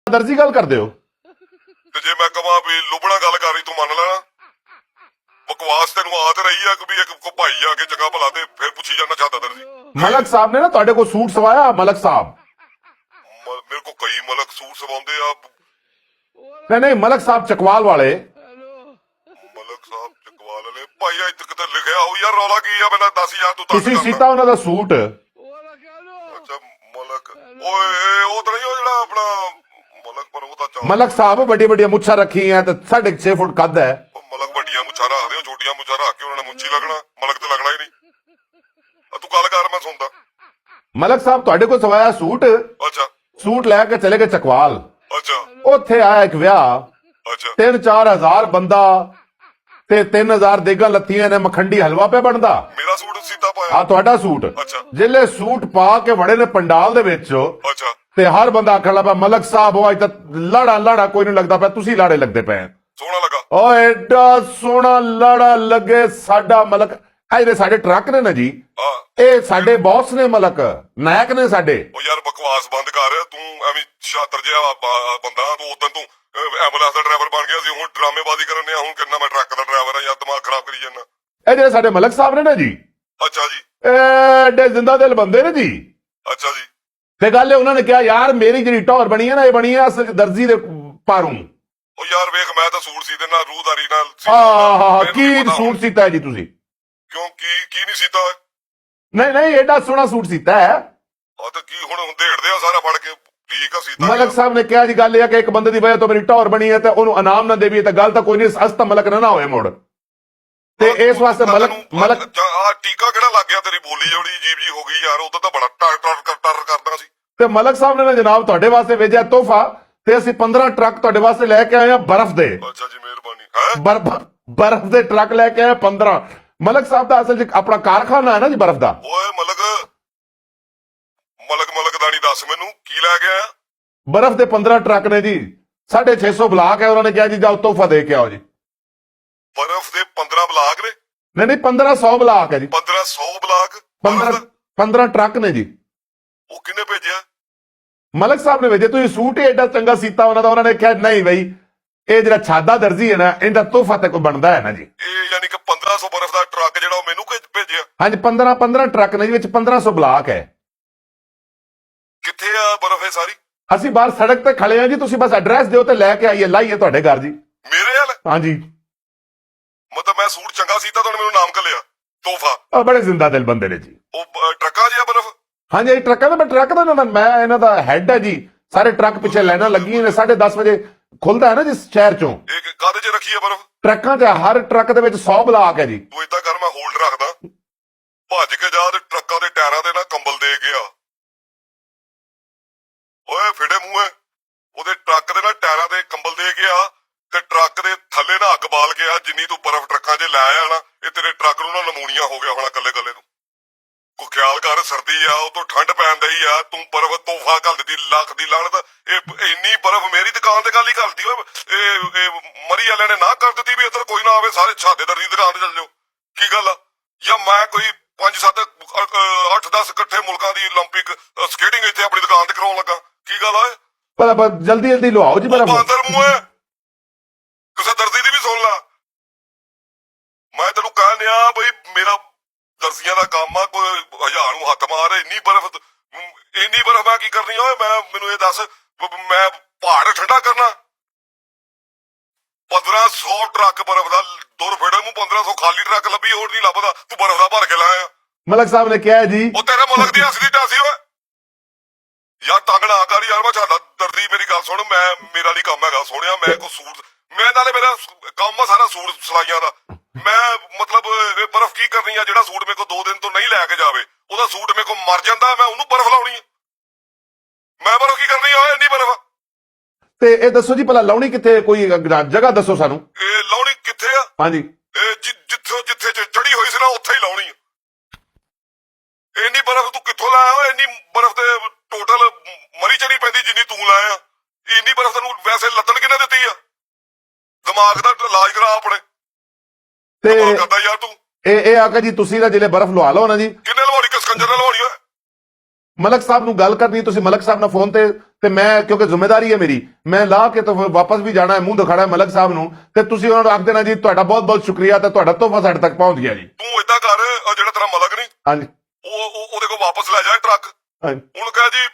ਦਰਜੀ ਗੱਲ ਕਰਦੇ ਹੋ ਤੇ ਜੇ ਮੈਂ ਕਹਾਂ ਵੀ ਲੁਬਣਾ ਗੱਲ ਕਰ ਰਹੀ ਤੂੰ ਮੰਨ ਲੈਣਾ? ਬਕਵਾਸ ਤੈਨੂੰ ਆਦਤ ਰਹੀ ਆ ਕਿ ਵੀ ਇੱਕ ਕੋ ਭਾਈ ਆ ਕੇ ਚੰਗਾ ਭਲਾ ਤੇ ਫਿਰ ਪੁੱਛੀ ਜਾਂਦਾ ਚਾਹਤਾ ਦਰਜੀ। ਮਲਕ ਸਾਹਿਬ ਨੇ ਨਾ ਤੁਹਾਡੇ ਕੋਲ ਸੂਟ ਸਵਾਇਆ ਮਲਕ ਸਾਹਿਬ? ਮੇਰੇ ਕੋ ਕਈ ਮਲਕ ਸੂਟ ਸਵਾਉਂਦੇ ਆ। ਨਹੀਂ ਮਲਕ ਸਾਹਿਬ ਚਕਵਾਲ ਵਾਲੇ। ਮਲਕ ਸਾਹਿਬ ਚਕਵਾਲ ਵਾਲੇ ਭਾਈ ਇੱਥੇ ਕਿਤੇ ਲਿਖਿਆ ਹੋ ਯਾਰ, ਰੌਲਾ ਕੀ ਆ ਪਹਿਲਾਂ ਦੱਸ ਯਾਰ ਤੂੰ। ਤੁਸੀਂ ਸੀਤਾ ਉਹਨਾਂ ਦਾ ਸੂਟ? ਅੱਛਾ ਮਲਕ, ਓਏ ਉਹ ਤਾਂ ਨਹੀਂ ਉਹ ਜਿਹੜਾ ਆਪਣਾ ਮਲਕ, ਪਰ ਉਹ ਤਾਂ ਮਲਕ ਸਾਹਿਬ ਵੱਡੀ ਵੱਡੀਆਂ ਮੁੱਛਾਂ ਰੱਖੀਆਂ ਤੇ 6.5 ਫੁੱਟ ਕੱਦ ਹੈ। ਮਲਕ ਵੱਡੀਆਂ ਮੁੱਛਾਂ ਰੱਖਦੇ ਹੋ, ਛੋਟੀਆਂ ਮੁੱਛਾਂ ਰੱਖ ਕੇ ਉਹਨਾਂ ਨੇ ਮੁੱਛੀ ਲੱਗਣਾ, ਮਲਕ ਤੇ ਲੱਗਣਾ ਹੀ ਨਹੀਂ। ਤੂੰ ਗੱਲ ਕਰ ਮੈਂ ਸੁਣਦਾ। ਮਲਕ ਸਾਹਿਬ ਤੁਹਾਡੇ ਕੋਲ ਸਵਾਇਆ ਸੂਟ, ਅੱਛਾ ਸੂਟ ਲੈ ਕੇ ਚਲੇ ਗਏ ਚਕਵਾਲ। ਅੱਛਾ ਉੱਥੇ ਆਇਆ ਇੱਕ ਵਿਆਹ, ਅੱਛਾ 3-4 ਹਜ਼ਾਰ ਬੰਦਾ ਤੇ 3000 ਦੇਗਾਂ ਲੱਥੀਆਂ ਨੇ, ਮਖੰਡੀ ਹਲਵਾ ਪਿਆ ਬਣਦਾ। ਮੇਰਾ ਸੂਟ ਸੀਤਾ ਆ ਪਾਇਆ? ਤੁਹਾਡਾ ਸੂਟ। ਅੱਛਾ ਜਿਲੇ ਸੂਟ ਪਾ ਕੇ ਵੜੇ ਨੇ ਪੰਡਾਲ ਦੇ ਵਿੱਚ ਅੱਛਾ ਤੇ ਹਰ ਬੰਦਾ ਆਖਣ ਲੱਗਾ ਮਲਕ ਸਾਹਿਬ ਉਹ ਅੱਜ ਤਾਂ ਲਾੜਾ ਕੋਈ ਨਹੀਂ ਲੱਗਦਾ ਪਿਆ, ਤੁਸੀਂ ਲਾੜੇ ਲੱਗਦੇ ਪਏ। ਸੋਹਣਾ ਲੱਗਾ? ਓਏ ਐਡਾ ਸੋਹਣਾ ਲਾੜਾ ਲੱਗੇ ਸਾਡਾ ਮਲਕ। ਇਹ ਜਿਹੜੇ ਸਾਡੇ ਟਰੱਕ ਨੇ ਨਾ ਜੀ, ਹਾਂ ਇਹ ਸਾਡੇ ਬੌਸ ਨੇ, ਮਲਕ ਨਾਇਕ ਨੇ ਸਾਡੇ। ਉਹ ਯਾਰ ਬਕਵਾਸ ਬੰਦ ਕਰ, ਤੂੰ ਐਵੇਂ ਛਾਤਰ ਜਿਹਾ ਬੰਦਾ। ਤੂੰ ਉਦੋਂ ਤੂੰ ਐਂਬੂਲੈਂਸ ਦਾ ਡਰਾਈਵਰ ਬਣ ਗਿਆ ਸੀ, ਹੁਣ ਡਰਾਮੇਬਾਜ਼ੀ ਕਰਨ ਡਿਆ। ਹੁਣ ਕਿੰਨਾ ਮੈਂ ਟਰੱਕ ਦਾ ਡਰਾਈਵਰ ਆ ਯਾਰ, ਦਿਮਾਗ ਖਰਾਬ ਕਰੀ ਜਾਂਦਾ। ਇਹ ਜਿਹੜੇ ਸਾਡੇ ਮਲਕ ਸਾਹਿਬ ਨੇ ਨਾ ਜੀ, ਅੱਛਾ ਜੀ ਇਹ ਐਡੇ ਜ਼ਿੰਦਾ ਦਿਲ ਬੰਦੇ ਨੇ ਜੀ। ਅੱਛਾ ਜੀ ਤੇ ਗੱਲ ਇਹ ਉਹਨਾਂ ਨੇ ਕਿਹਾ ਯਾਰ ਮੇਰੀ ਜਿਹੜੀ ਟੌਰ ਬਣੀ ਹੈ ਨਾ, ਇਹ ਬਣੀ ਹੈ ਅਸਲ 'ਚ ਦਰਜੀ ਦੇ ਪਾਰੋਂ। ਉਹ ਯਾਰ ਵੇਖ ਮੈਂ ਤਾਂ ਸੂਟ ਸੀ ਦੇਣਾ ਰੂਹਦਾਰੀ ਨਾਲ ਆਹ ਕੀ ਸੂਟ ਸੀਤਾ ਹੈ ਜੀ ਤੁਸੀਂ? ਕਿਉਂ ਕੀ ਨਹੀਂ ਸੀਤਾ? ਨਹੀਂ ਐਡਾ ਸੋਹਣਾ ਸੂਟ ਸੀਤਾ ਹੈ। ਆ ਤਾਂ ਕੀ ਹੁਣ ਢੇੜਦੇ ਆ ਸਾਰਾ ਫੜ ਕੇ। ਠੀਕ ਆ ਸੀਤਾ ਮਲਕ ਸਾਹਿਬ ਨੇ ਕਿਹਾ ਜੀ ਗੱਲ ਇਹ ਹੈ ਕਿ ਇੱਕ ਬੰਦੇ ਦੀ ਵਜ੍ਹਾ ਤੋਂ ਮੇਰੀ ਟੌਰ ਬਣੀ ਹੈ ਤੇ ਉਹਨੂੰ ਇਨਾਮ ਨਾ ਦੇਵੀਏ ਤਾਂ ਗੱਲ ਤਾਂ ਕੋਈ ਨਹੀਂ, ਅਸਤ ਮਲਕ ਨਾ ਹੋਏ ਮੁੜ। ਤੇ ਇਸ ਵਾਸਤੇ ਮਲਕ ਆ ਟੀਕਾ ਕਿਹੜਾ ਲੱਗ ਗਿਆ? ਤੇਰੀ ਬੋਲੀ ਜਿਹੜੀ ਅਜੀਬ ਜੀ ਹੋ ਗਈ ਯਾਰ, ਉਦੋਂ ਤਾਂ ਬੜਾ ਟਰ ਕਰਦਾ ਸੀ। ਤੇ ਮਲਕ ਸਾਹਿਬ ਨੇ ਜਨਾਬ ਤੁਹਾਡੇ ਵਾਸਤੇ ਭੇਜਿਆ ਤੋਹਫਾ, ਤੇ ਅਸੀਂ 15 ਟਰੱਕ ਤੁਹਾਡੇ ਵਾਸਤੇ ਲੈ ਕੇ ਆਏ ਆ ਬਰਫ਼ ਦੇ। ਅੱਛਾ ਜੀ ਮਿਹਰਬਾਨੀ। ਹੈ ਬਰਫ਼ ਦੇ ਟਰੱਕ ਲੈ ਕੇ ਆਏ 15। ਮਲਕ ਸਾਹਿਬ ਦਾ ਅਸਲ 'ਚ ਆਪਣਾ ਕਾਰਖਾਨਾ ਹੈ ਨਾ ਜੀ ਬਰਫ਼ ਦਾ। ਓਏ ਮਲਕ ਦਾਣੀ ਦੱਸ ਮੈਨੂੰ ਕੀ ਲੈ ਕੇ ਆਇਆ? ਬਰਫ਼ ਦੇ 15 ਟਰੱਕ ਨੇ ਜੀ, 650 ਬਲਾਕ ਹੈ। ਉਹਨਾਂ ਨੇ ਕਿਹਾ ਜੀ ਜਾਓ ਤੋਹਫਾ ਦੇ ਕੇ ਆਓ ਜੀ। ਬਰਫ਼ ਦੇ 15 ਬਲਾਕ ਨੇ? ਨਹੀਂ 1500 ਬਲਾਕ ਹੈ ਜੀ। 1500 ਬਲਾਕ? 15 ਟਰੱਕ ਨੇ ਜੀ। ਉਹ ਕਿਹਨੇ ਭੇਜਿਆ? ਮਲਕ ਸਾਹਿਬ ਨੇ ਭੇਜੇ। ਤੁਸੀਂ ਸੂਟ ਹੀ ਐਡਾ ਚੰਗਾ ਸੀਤਾ ਉਹਨਾਂ ਨੇ ਕਿਹਾ ਨਹੀਂ ਬਈ ਇਹ ਜਿਹੜਾ ਛਾਦਾ ਦਰਜੀ ਹੈ ਨਾ, ਇਹਦਾ ਤੋਹਫਾ ਤੇ ਕੋਈ ਬਣਦਾ ਹੈ ਨਾ ਜੀ। ਇਹ ਯਾਨੀ ਕਿ 1500 ਬਰਫ਼ ਦਾ ਟਰੱਕ ਜਿਹੜਾ ਉਹ ਮੈਨੂੰ ਭੇਜਿਆ? ਹਾਂਜੀ 15 ਟਰੱਕ ਨੇ ਜੀ, ਵਿੱਚ 1500 ਬਲਾਕ ਹੈ। ਕਿੱਥੇ ਆ ਬਰਫ਼ ਇਹ ਸਾਰੀ? ਅਸੀਂ ਬਾਹਰ ਸੜਕ ਤੇ ਖੜੇ ਆ ਜੀ, ਤੁਸੀਂ ਬਸ ਐਡਰੈਸ ਦਿਓ ਤੇ ਲੈ ਕੇ ਆਈਏ, ਲਾਈਏ ਤੁਹਾਡੇ ਘਰ ਜੀ। ਮੇਰੇ ਹਾਲ? ਹਾਂਜੀ ਮਤਲਬ ਮੈਂ ਸੂਟ ਚੰਗਾ ਸੀਤਾ ਤੁਹਾਨੂੰ ਮੈਨੂੰ ਨਾਮ ਕੱਲਿਆ ਤੋਹਫਾ? ਬੜੇ ਜ਼ਿੰਦਾ ਦਿਲ ਬੰਦੇ ਨੇ ਜੀ ਉਹ ਟਰੱਕਾਂ ਜਿਹਾ ਬਰਫ਼? ਹਾਂਜੀ ਟਰੱਕਾਂ ਦਾ ਮੈਂ ਇਹਨਾਂ ਦਾ ਹੈਡ ਹੈ ਜੀ। ਸਾਰੇ ਟਰੱਕ ਪਿੱਛੇ ਲਾਈਨਾਂ ਲੱਗੀਆਂ ਨੇ, 10:30 ਵਜੇ ਖੁੱਲਦਾ ਹੈ ਨਾ ਜਿਸ ਸ਼ਹਿਰ ਚੋਂ। ਇਹ ਕਾਹਦੇ 'ਚ ਰੱਖੀ ਆ ਬਰਫ਼? ਟਰੱਕਾਂ 'ਚ ਹਰ ਟਰੱਕ ਦੇ ਵਿੱਚ 100 ਬਲਾਕ ਹੈ ਜੀ। ਤੂੰ ਏਦਾਂ ਕਰ, ਮੈਂ ਹੋਲਡ ਰੱਖਦਾ, ਭੱਜ ਕੇ ਜਾ ਤੇ ਟਰੱਕਾਂ ਦੇ ਟਾਇਰਾਂ ਦੇ ਨਾਲ ਕੰਬਲ ਦੇ ਗਿਆ। ਓਏ ਫਿੜੇ ਮੂੰਹੇ, ਉਹਦੇ ਟਰੱਕ ਦੇ ਨਾਲ ਟਾਇਰਾਂ ਦੇ ਕੰਬਲ ਦੇ ਗਿਆ ਤੇ ਟਰੱਕ ਦੇ ਥੱਲੇ ਨਾ ਅੱਗ ਬਾਲ ਗਿਆ। ਜਿੰਨੀ ਤੂੰ ਬਰਫ਼ ਟਰੱਕਾਂ 'ਚ ਲੈ ਆਇਆ ਨਾ, ਇਹ ਤੇਰੇ ਟਰੱਕ ਨੂੰ ਨਾ ਨਮੂਨੀਆ ਹੋ ਗਿਆ ਹੋਣਾ ਕੱਲੇ ਨੂੰ। ਕੋ ਖਿਆਲ ਕਰ, ਸਰਦੀ ਆ, ਉਹ ਤੋਂ ਠੰਡ ਪੈਣ ਦਈ ਆ, ਤੂੰ ਬਰਫ਼ ਤੋਹਫਾ ਘੱਲ ਦਿੱਤੀ। ਲੱਖ ਦੀ ਲਾਹਨਤ, ਇਹ ਇੰਨੀ ਬਰਫ਼ ਮੇਰੀ ਦੁਕਾਨ ਤੇ ਗੱਲ ਹੀ ਕਰਦੀ ਓਏ। ਇਹ ਮਰੀ ਵਾਲਿਆਂ ਨੇ ਨਾ ਕਰ ਦਿੱਤੀ ਵੀ ਇੱਧਰ ਕੋਈ ਨਾ ਆਵੇ, ਸਾਰੇ ਛਾਦੇਦਾਰ ਦੀ ਦੁਕਾਨ ਤੇ ਚੱਲ ਜਾਓ। ਕੀ ਗੱਲ ਆ? ਜਾਂ ਮੈਂ ਕੋਈ 5-7 8-10 ਇਕੱਠੇ ਮੁਲਕਾਂ ਦੀ 올림픽 ਸਕੇਟਿੰਗ ਇੱਥੇ ਆਪਣੀ ਦੁਕਾਨ ਤੇ ਕਰਾਉਣ ਲੱਗਾ? ਕੀ ਗੱਲ ਆ? ਪਰ ਜਲਦੀ ਲਵਾਓ ਜੀ ਬਰਫ਼। ਬਾਂਦਰ ਮੂੰਹ ਕਿਸੇ ਦਰਦੀ ਦੀ ਵੀ ਸੁਣ ਲਾ। ਮੈਂ ਤੈਨੂੰ ਕਹਿ ਲਿਆ ਬਈ ਮੇਰਾ ਦਰਜ਼ੀਆਂ ਦਾ ਕੰਮ ਆ, ਕੋਈ 1000 ਨੂੰ ਹੱਥ ਮਾਰ। ਇੰਨੀ ਬਰਫ਼ ਮੈਂ ਕੀ ਕਰਨੀ ਓਏ? ਮੈਨੂੰ ਇਹ ਦੱਸ, ਮੈਂ ਪਹਾੜ ਠੰਡਾ ਕਰਨਾ? 1500 ਟਰੱਕ ਬਰਫ਼ ਦਾ ਦੁਰ ਫੇੜੇ ਮੂੰਹ, 1500 ਖਾਲੀ ਟਰੱਕ ਲੱਭੀ, ਹੋਰ ਨਹੀਂ ਲੱਭਦਾ। ਤੂੰ ਬਰਫ਼ ਦਾ ਭਰ ਕੇ ਲਾਇਆ। ਮਲਕ ਸਾਹਿਬ ਨੇ ਕਿਹਾ ਜੀ ਉਹ ਤੇਰੇ ਮੁਲਕ ਦੀ ਹੱਸਦੀ ਟਾਸੀ ਓਏ। ਯਾਰ ਤੰਗ ਨਾ ਕਰ ਯਾਰ, ਮੈਂ ਸਾਡਾ ਦਰਦੀ। ਮੇਰੀ ਗੱਲ ਸੁਣ, ਮੇਰਾ ਨਹੀਂ ਕੰਮ ਹੈਗਾ ਸੋਹਣਿਆ। ਮੈਂ ਕੋਈ ਸੂਟ, ਨਾਲੇ ਮੇਰਾ ਕੰਮ ਆ ਸਾਰਾ ਸੂਟ ਸਿਲਾਈਆਂ ਦਾ। ਮੈਂ ਮਤਲਬ ਇਹ ਬਰਫ਼ ਕੀ ਕਰਨੀ ਆ? ਜਿਹੜਾ ਸੂਟ ਮੇਰੇ ਕੋਲ 2 ਦਿਨ ਤੋਂ ਨਹੀਂ ਲੈ ਕੇ ਜਾਵੇ, ਉਹਦਾ ਸੂਟ ਮੇਰੇ ਕੋਲ ਮਰ ਜਾਂਦਾ, ਮੈਂ ਉਹਨੂੰ ਬਰਫ਼ ਲਾਉਣੀ ਆ? ਮੈਂ ਬਰਫ਼ ਕੀ ਕਰਨੀ ਆ? ਇੰਨੀ ਬਰਫ਼। ਤੇ ਇਹ ਦੱਸੋ ਜੀ ਭਲਾ ਲਾਉਣੀ ਕਿੱਥੇ? ਕੋਈ ਜਗ੍ਹਾ ਦੱਸੋ ਸਾਨੂੰ। ਇਹ ਲਾਉਣੀ ਕਿੱਥੇ ਆ? ਹਾਂਜੀ ਇਹ ਜਿੱਥੇ ਚੜੀ ਹੋਈ ਸੀ ਨਾ, ਉੱਥੇ ਹੀ ਲਾਉਣੀ ਆ। ਇੰਨੀ ਬਰਫ਼ ਤੂੰ ਕਿੱਥੋਂ ਲਾਇਆ ਓਏ? ਇੰਨੀ ਬਰਫ਼ ਤੇ ਟੋਟਲ ਮਰੀ ਚੜੀ ਪੈਂਦੀ ਜਿੰਨੀ ਤੂੰ ਲਾਇਆ। ਇੰਨੀ ਬਰਫ਼ ਤੈਨੂੰ ਵੈਸੇ ਲੱਦਣ ਕਿਹਨੇ ਦਿੱਤੀ ਆ? ਦਿਮਾਗ ਦਾ ਇਲਾਜ ਕਰਾ ਆਪਣੇ। ਤੇ ਕਰਦਾ ਯਾਰ ਤੂੰ। ਇਹ ਆ ਕੇ ਜੀ ਤੁਸੀਂ ਨਾ ਜਿਹੜੇ ਬਰਫ਼ ਲਵਾ ਲਓ ਨਾ ਜੀ। ਕਿੰਨੇ ਲਵਾਉਣੀ? ਕਿਸ ਕੰਜਰ ਨਾਲ ਲਵਾਉਣੀ ਓਏ? ਮਲਕ ਸਾਹਿਬ ਨੂੰ ਗੱਲ ਕਰਨੀ, ਤੁਸੀਂ ਮਲਕ ਸਾਹਿਬ ਨਾਲ ਫੋਨ ਤੇ ਮੈਂ ਕਿਉਂਕਿ ਜ਼ਿੰਮੇਵਾਰੀ ਹੈ ਮੇਰੀ, ਮੈਂ ਲਾ ਕੇ ਤਾਂ ਫਿਰ ਵਾਪਸ ਵੀ ਜਾਣਾ ਹੈ, ਮੂੰਹ ਦਿਖਾਣਾ ਹੈ ਮਲਕ ਸਾਹਿਬ ਨੂੰ, ਤੇ ਤੁਸੀਂ ਉਹਨਾਂ ਨੂੰ ਆਖ ਦੇਣਾ ਜੀ ਤੁਹਾਡਾ ਬਹੁਤ ਬਹੁਤ ਸ਼ੁਕਰੀਆ ਤੇ ਤੁਹਾਡਾ ਤੋਹਫਾ ਸਾਡੇ ਤੱਕ ਪਹੁੰਚ ਗਿਆ ਜੀ। ਤੂੰ ਏਦਾਂ ਕਰ, ਆਹ ਜਿਹੜਾ ਤੇਰਾ ਮਲਕ ਨਹੀਂ, ਹਾਂਜੀ ਉਹਦੇ ਕੋਲ ਵਾਪਸ ਲੈ ਜਾ ਟਰੱਕ। ਹਾਂਜੀ ਹੁਣ ਕਹੇ ਜੀ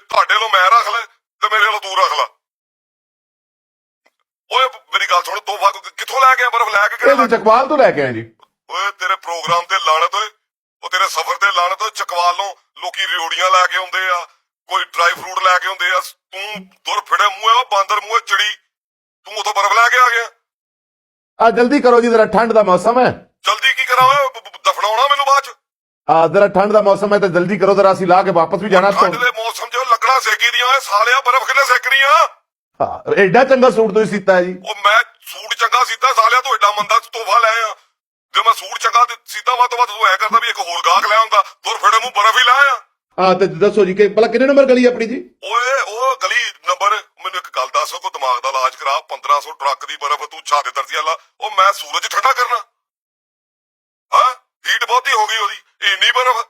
ਤੁਹਾਡੇ ਵੱਲੋਂ ਮੈਂ ਰੱਖ ਲੈ ਤੇ ਮੇਰੇ ਵੱਲੋਂ ਤੂੰ ਰੱਖ ਲੈ। ਓਏ ਮੇਰੀ ਗੱਲ ਸੁਣ, ਤੋਹਫਾ ਕਿੱਥੋਂ ਲੈ ਕੇ ਆ? ਬਰਫ਼ ਲੈ ਕੇ ਇਹ ਕਿਹੜਾ? ਚਕਵਾਲ ਤੋਂ ਲੈ ਕੇ ਆਏ ਜੀ। ਓਏ ਤੇਰੇ ਪ੍ਰੋਗਰਾਮ ਤੇ ਲਾਣਤ, ਓਏ ਉਹ ਤੇਰੇ ਸਫ਼ਰ ਤੇ ਲਾਣਤ। ਚਕਵਾਲੋਂ ਲੋਕੀ ਰਿਓੜੀਆਂ ਲੈ ਕੇ ਆਉਂਦੇ ਆ, ਕੋਈ ਡਰਾਈ ਫਰੂਟ ਲੈ ਕੇ ਆਉਂਦੇ ਆ, ਤੂੰ ਦੁਰ ਫਿੜੇ ਮੂੰਹੇ ਉਹ ਬਾਂਦਰ ਮੂੰਹੇ ਚਿੜੀ, ਤੂੰ ਉਥੋਂ ਬਰਫ਼ ਲੈ ਕੇ ਆ ਗਿਆ। ਆ ਜਲਦੀ ਕਰੋ ਜੀ, ਜਰਾ ਠੰਡ ਦਾ ਮੌਸਮ ਹੈ। ਜਲਦੀ ਕੀ ਕਰਾਂ ਓਏ, ਦਫਨਾਉਣਾ ਮੈਨੂੰ ਬਾਅਦ ਚ। ਆ ਜਰਾ ਠੰਡ ਦਾ ਮੌਸਮ ਹੈ ਤੇ ਜਲਦੀ ਕਰੋ, ਜਰਾ ਅਸੀਂ ਲਾ ਕੇ ਵਾਪਸ ਵੀ ਜਾਣਾ। ਠੰਡ ਦੇ ਮੌਸਮ 'ਚ ਲੱਕੜਾਂ ਸੇਕੀ ਦੀਆਂ ਓਏ ਸਾਲਿਆ, ਬਰਫ਼ ਕਿੰਨੇ ਸੇਕਣੀਆਂ? ਹਾਂ, ਐਡਾ ਚੰਗਾ ਸੂਟ ਤੁਸੀਂ ਸੀਤਾ ਹੈ ਜੀ। ਉਹ ਮੈਂ ਸੂਟ ਚੰਗਾ ਸੀਤਾ ਸਾਲਿਆ, ਤੂੰ ਐਡਾ ਮੰਦਾ ਤੋਹਫਾ ਲੈ ਆ। ਜੇ ਮੈਂ ਸੂਟ ਚੰਗਾ ਸੀਤਾ ਵਾ ਤੋਂ ਬਾਅਦ ਤੂੰ ਐ ਕਰਦਾ ਵੀ ਇੱਕ ਹੋਰ ਗਾਹਕ ਲੈ ਆਉਂਦਾ, ਦੁਰ ਫਿੜੇ ਮੂੰਹ ਬਰਫ਼ ਹੀ ਲੈ ਆ। ਹਾਂ ਤੇ ਦੱਸੋ ਜੀ ਕਿ ਭਲਾ ਕਿੰਨੇ ਨੰਬਰ ਗਲੀ ਆਪਣੀ ਜੀ? ਓਏ ਉਹ ਗਲੀ ਨੰਬਰ, ਮੈਨੂੰ ਇੱਕ ਗੱਲ ਦੱਸ, ਕੋ ਦਿਮਾਗ ਦਾ ਇਲਾਜ ਕਰਾ। 1500 ਟਰੱਕ ਦੀ ਬਰਫ਼ ਤੂੰ ਛਾਤੇ ਦਰਜੀਆ ਲਾ, ਉਹ ਮੈਂ ਸੂਰਜ ਠੰਡਾ ਕਰਨਾ? ਹਾਂ ਹੀਟ ਬਹੁਤੀ ਹੋ ਗਈ ਉਹਦੀ, ਇੰਨੀ ਬਰਫ਼।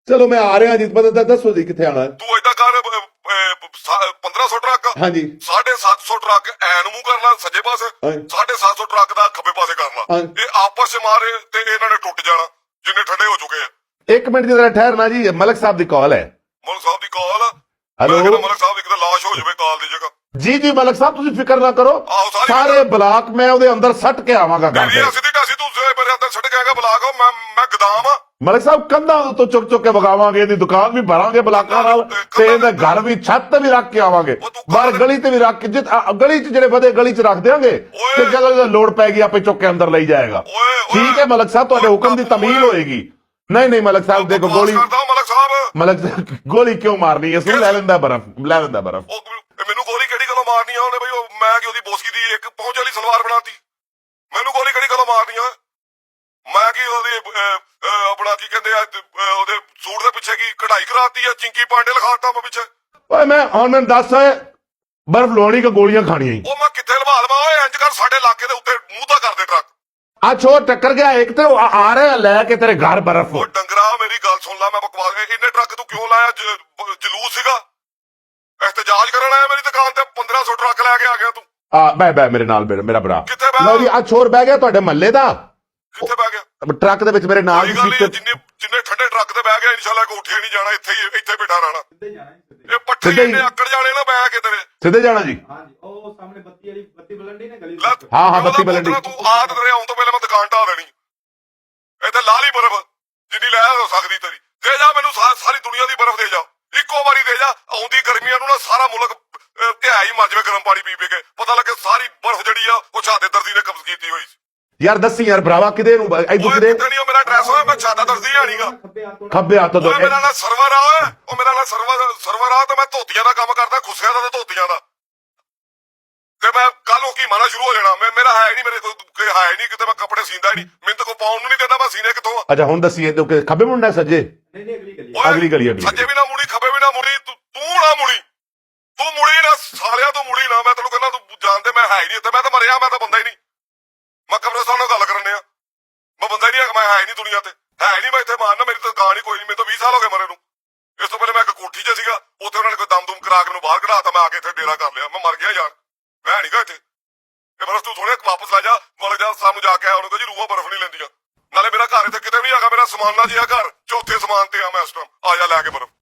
ਚਲੋ ਮੈਂ ਆ ਰਿਹਾ ਜੀ, ਦੱਸੋ ਜੀ ਕਿੱਥੇ ਆਣਾ? ਤੂੰ ਏਦਾਂ ਕਰ, 1500 ਟਰੱਕ, ਹਾਂਜੀ 750 ਟਰੱਕ ਐਨ ਮੂੰਹ ਕਰ ਲਾ ਸੱਜੇ ਪਾਸੇ, ਹਾਂਜੀ। 750 ਟਰੱਕ ਦਾ ਖੱਬੇ ਪਾਸੇ ਕਰ ਲਾ। ਹਾਂਜੀ। ਇਹ ਆਪਸ ਚ ਮਾਰੇ ਤੇ ਇਹਨਾਂ ਨੇ ਟੁੱਟ ਜਾਣਾ ਜਿੰਨੇ ਠੰਡੇ ਹੋ ਚੁੱਕੇ ਆ। ਇੱਕ ਮਿੰਟ ਦੀ ਜਰਾ ਠਹਿਰਨਾ ਜੀ, ਮਲਕ ਸਾਹਿਬ ਦੀ ਕਾਲ ਹੈ। ਮਲਕ ਸਾਹਿਬ ਦੀ ਕਾਲ? ਹੈਲੋ। ਮੈਂ ਕਹਿੰਦਾ ਮਲਕ ਸਾਹਿਬ ਦੀ ਕਿਤੇ ਲਾਸ਼ ਹੋ ਜਾਵੇ ਕਾਲ ਦੀ ਜਗ੍ਹਾ। ਜੀ ਜੀ ਮਲਕ ਸਾਹਿਬ ਤੁਸੀਂ ਫਿਕਰ ਨਾ ਕਰੋ, ਆਹੋ, ਸਾਰੀ ਸਾਰੇ ਬਲਾਕ ਮੈਂ ਉਹਦੇ ਅੰਦਰ ਸੱਟ ਕੇ ਆਵਾਂਗਾ ਘਰ ਮੇਰੀ ਦੇ। ਅਸੀਂ ਦੀ ਕਾਸੀ ਤੂੰ ਮੇਰੇ ਅੰਦਰ ਛੱਡ ਕੇ ਆਏਗਾ ਬਲਾਕ, ਮੈਂ ਗਦਾਮ ਆ। ਮਲਕ ਸਾਹਿਬ ਕੰਧਾਂ ਤੋਂ ਚੁੱਕ ਚੁੱਕ ਕੇ ਵਗਾਵਾਂਗੇ, ਇਹਦੀ ਦੁਕਾਨ ਵੀ ਭਰਾਂਗੇ ਬਲਾਕਾਂ ਨਾਲ, ਤੇ ਇਹਦਾ ਘਰ ਵੀ ਛੱਤ ਤੇ ਵੀ ਰੱਖ ਕੇ ਆਵਾਂਗੇ, ਬਾਹਰ ਗਲੀ ਤੇ ਵੀ ਰੱਖ ਕੇ, ਗਲੀ 'ਚ ਜਿਹੜੇ ਵਧੇ ਗਲੀ 'ਚ ਰੱਖ ਦਿਆਂਗੇ, ਤੇ ਜਦੋਂ ਲੋੜ ਪੈਗੀ ਆਪੇ ਚੁੱਕ ਕੇ ਅੰਦਰ ਲਈ ਜਾਏਗਾ। ਠੀਕ ਹੈ ਮਲਕ ਸਾਹਿਬ, ਤੁਹਾਡੇ ਹੁਕਮ ਦੀ ਤਮੀਲ ਹੋਏਗੀ। ਨਹੀਂ ਨਹੀਂ ਮਲਕ ਸਾਹਿਬ ਦੇਖੋ, ਗੋਲੀ ਮਲਕ ਸਾਹਿਬ, ਮਲਕ ਸਾਹਿਬ ਗੋਲੀ ਕਿਉਂ ਮਾਰਨੀ? ਇਸ ਨੂੰ ਲੈ ਲੈਂਦਾ ਬਰਫ਼, ਲੈ ਲੈਂਦਾ ਬਰਫ਼। ਮੈਨੂੰ ਗੋਲੀ ਕਿਹੜੀ ਗੱਲੋਂ ਮਾਰਨੀ ਆ ਉਹਨੇ ਬਈ? ਉਹ ਮੈਂ ਕਿ ਉਹਦੀ ਬੋਸਕੀ ਦੀ ਇੱਕ ਪਹੁੰਚ ਵਾਲੀ ਸਲਵਾਰ ਬਣਾਤੀ? ਮੈਨੂੰ ਗੋਲੀ ਕਿਹੜੀ ਗੱਲੋਂ ਮਾਰਨੀ ਆ? ਮੈਂ ਕੀ ਉਹਦੀ ਆਪਣਾ ਕੀ ਕਹਿੰਦੇ ਆ ਉਹਦੇ ਸੂਟ ਦੇ ਪਿੱਛੇ ਕੀ ਕਢਾਈ ਕਰਾਤੀ ਆ? ਚਿੰਕੀ ਪਾਂਡੇ ਲਿਖਾਤਾ ਮੈਂ ਪਿੱਛੇ। ਓਏ ਮੈਂ ਹੁਣ ਮੈਨੂੰ ਦੱਸ, ਬਰਫ਼ ਲੋਣੀ ਕਿ ਗੋਲੀਆਂ ਖਾਣੀਆਂ? ਉਹ ਮੈਂ ਕਿੱਥੇ ਲਵਾ ਲਵਾਂ? ਓਏ ਇੰਜ ਕਰ, ਸਾਡੇ ਇਲਾਕੇ ਦੇ ਉੱਤੇ ਮੂੰਹ ਤਾਂ ਕਰਦੇ ਟਰੱਕ। ਆ ਛੋਰ ਟੱਕਰ ਗਿਆ ਇੱਕ ਤੇ, ਉਹ ਆ ਰਿਹਾ ਲੈ ਕੇ ਤੇਰੇ ਘਰ ਬਰਫ਼। ਉਹ ਡੰਗਰਾ ਮੇਰੀ ਗੱਲ ਸੁਣ ਲੈ, ਮੈਂ ਬਕਵਾਸ, ਇੰਨੇ ਟਰੱਕ ਤੂੰ ਕਿਉਂ ਲਾਇਆ? ਜਲੂਸ ਸੀਗਾ? ਇhtਜਾਜ ਕਰਨ ਆਇਆ ਮੇਰੀ ਦੁਕਾਨ ਤੇ? 1500 ਟਰੱਕ ਲੈ ਕੇ ਆ ਗਿਆ ਤੂੰ? ਬੈ ਮੇਰੇ ਨਾਲ ਮੇਰਾ ਭਰਾ। ਕਿੱਥੇ ਬਹਿ? ਲਓ ਜੀ ਆ ਛੋਰ ਬਹਿ ਗਿਆ ਤੁਹਾਡੇ ਮਹੱਲੇ ਦਾ, ਕਿੱਥੇ ਬਹਿ ਗਿਆ? ਟਰੱਕ ਦੇ ਵਿੱਚ ਮੇਰੇ ਨਾਲ ਕੋਈ ਦੀ ਗੱਲ ਨਹੀਂ, ਸੀਟ। ਜਿੰਨੇ ਠੰਡੇ ਟਰੱਕ ਤੇ ਬਹਿ ਗਿਆ ਇਨਸ਼ਾਅੱਲਾ ਕੋਈ ਉੱਠੇ ਨਹੀਂ ਜਾਣਾ, ਇੱਥੇ ਬੈਠਾ ਰਹਿਣਾ। ਇਹ ਪੱਠੇ ਸਿੱਧੇ ਹੀ। ਇੰਨੇ ਆਕੜ ਜਾਣੇ ਨਾ ਬਹਿ ਕੇ ਤੇਰੇ। ਸਿੱਧੇ ਜਾਣਾ ਜੀ? ਹਾਂਜੀ ਉਹ ਸਾਹਮਣੇ ਬੱਤੀ ਬਲੰਡੀ ਨੇ ਗਲੀ ਲੈ, ਹਾਂ, ਉਹਦਾ ਬੱਤੀ ਬਲੰਡੀ। ਪੁੱਤਰਾ ਤੂੰ ਆ ਤੇ ਤੇਰੇ ਆਉਣ ਤੋਂ ਪਹਿਲਾਂ ਮੈਂ ਦੁਕਾਨ ਢਾ ਦੇਣੀ। ਇਹ ਤੇ ਲਾ ਲਈ ਬਰਫ਼ ਜਿੰਨੀ ਲੈ ਹੋ ਸਕਦੀ ਤੇਰੀ। ਦੇ ਜਾ ਮੈਨੂੰ ਸਾਰੀ ਦੁਨੀਆ ਦੀ ਬਰਫ਼ ਦੇ ਜਾ, ਇੱਕੋ ਵਾਰੀ ਦੇ ਜਾ। ਆਉਂਦੀ ਗਰਮੀਆਂ ਨੂੰ ਨਾ ਸਾਰਾ ਮੁਲਕ ਧਿਆ ਹੀ ਮਰ ਜਾਵੇ ਗਰਮ ਪਾਣੀ ਪੀ ਕੇ, ਪਤਾ ਲੱਗੇ ਸਾਰੀ ਬਰਫ਼ ਜਿਹੜੀ ਆ ਉਹ ਛਾਤੇ ਦਰਦੀ ਨੇ ਕਬਜ਼ ਕੀਤੀ ਹੋਈ ਸੀ। ਯਾਰ ਦੱਸੀ ਯਾਰ ਭਰਾਵਾ, ਕਿਦੇ ਨੂੰ ਇਦੋਂ ਓਏ ਕਿਦੇ? ਕਿਤੇ ਨਹੀਂ, ਉਹ ਮੇਰਾ ਐਡਰੈਸ ਹੋਇਆ, ਮੈਂ ਛਾਤਾ ਦਰਦੀ ਆਣੀਗਾ। ਖੱਬੇ ਹੱਥ ਤੋਂ। ਓਏ ਮੇਰਾ ਨਾਲ ਸਰਵਰ ਆ, ਓਏ ਉਹ ਮੇਰਾ ਨਾਲ ਸਰਵਰ ਆ, ਤੇ ਮੈਂ ਧੋਤੀਆਂ ਦਾ ਕੰਮ ਕਰਦਾ, ਖੁੱਸਿਆਂ ਦਾ ਤੇ ਧੋਤੀਆਂ ਦਾ। ਤੇ ਮੈਂ ਕੱਲੋਂ ਕੀ ਮਾਨਾ ਸ਼ੁਰੂ ਹੋ ਜਾਣਾ। ਮੇਰਾ ਹੈ ਨਹੀਂ, ਮੇਰੇ ਕੋਈ ਹੈ ਨਹੀਂ ਕਿਤੇ, ਮੈਂ ਕੱਪੜੇ ਸੀਂਦਾ ਨਹੀਂ, ਮੈਨੂੰ ਤਾਂ ਕੋਈ ਪਾਉਣ ਨੂੰ ਨਹੀਂ ਦਿੰਦਾ, ਮੈਂ ਸੀਨੇ ਕਿੱਥੋਂ ਆ? ਅੱਛਾ ਹੁਣ ਦੱਸੀ ਇਹ ਕਿ ਖੱਬੇ ਮੁੰਡਾ ਸੱਜੇ? ਨਹੀਂ ਨਹੀਂ ਅਗਲੀ ਗਲੀ ਓਏ, ਅਗਲੀ ਗਲੀ, ਅਗਲੀ ਸੱਜੇ ਵੀ ਨਾ ਮੁੜੀ, ਖੱਬੇ ਵੀ ਨਾ ਮੁੜੀ, ਤੂੰ ਨਾ ਮੁੜੀ, ਤੂੰ ਮੁੜੀ ਨਾ ਸਾਲਿਆ, ਤੂੰ ਮੁੜੀ ਨਾ। ਮੈਂ ਤੈਨੂੰ ਕਹਿੰਦਾ, ਤੂੰ ਜਾਣਦੇ ਮੈਂ ਹੈ ਹੀ ਨਹੀਂ ਇੱਥੇ, ਮੈਂ ਤਾਂ ਮਰਿਆ, ਮੈਂ ਤਾਂ ਬੰਦਾ ਹੀ ਨਹੀਂ। ਮੈਂ ਕਬਰਸਤਾਨ ਨਾਲ ਗੱਲ ਕਰਨੇ ਆ, ਮੈਂ ਬੰਦਾ ਹੀ ਨਹੀਂ, ਮੈਂ ਹੈ ਹੀ ਨਹੀਂ ਦੁਨੀਆ ਤੇ, ਹੈ ਨਹੀਂ ਮੈਂ ਇੱਥੇ। ਮਾਰਨਾ ਮੇਰੀ ਤਾਂ ਦੁਕਾਨ ਹੀ ਕੋਈ ਨਹੀਂ, ਮੈਨੂੰ ਤਾਂ 20 ਸਾਲ ਹੋ ਗਏ ਮਰੇ ਨੂੰ। ਇਸ ਤੋਂ ਪਹਿਲੇ ਮੈਂ ਇੱਕ ਕੋਠੀ 'ਚ ਸੀਗਾ, ਉੱਥੇ ਉਹਨਾਂ ਨੇ ਕੋਈ ਦਮ ਦੁਮ ਕਰਾ ਕੇ ਮੈਨੂੰ ਬਾਹਰ ਕਢਾਤਾ, ਮੈਂ ਆ ਕੇ ਇੱਥੇ ਡੇਰਾ ਕਰ ਲਿਆ। ਮੈਂ ਮਰ ਗਿਆ ਯਾਰ, ਮੈਂ ਨਹੀਂਗਾ ਇੱਥੇ। ਇਹ ਬਰਫ਼ ਤੂੰ ਥੋੜੇ ਵਾਪਸ ਲੈ ਜਾ, ਮਲਕ ਜਾ ਸਾਨੂੰ ਜਾ ਕੇ ਆਇਆ, ਉਹਨੂੰ ਕਹੋ ਜੀ ਰੂਹਾਂ ਬਰਫ਼ ਨਹੀਂ ਲੈਂਦੀਆਂ। ਨਾਲੇ ਮੇਰਾ ਘਰ ਇੱਥੇ ਕਿਤੇ ਵੀ ਹੈਗਾ, ਮੇਰਾ ਸਮਾਨ ਨਾ ਜਿਹਾ ਘਰ ਚੌਥੇ ਸਮਾਨ ਤੇ ਆ ਮੈਂ ਇਸ ਟਾਈਮ, ਆ ਜਾ ਲੈ ਕੇ ਬਰਫ਼।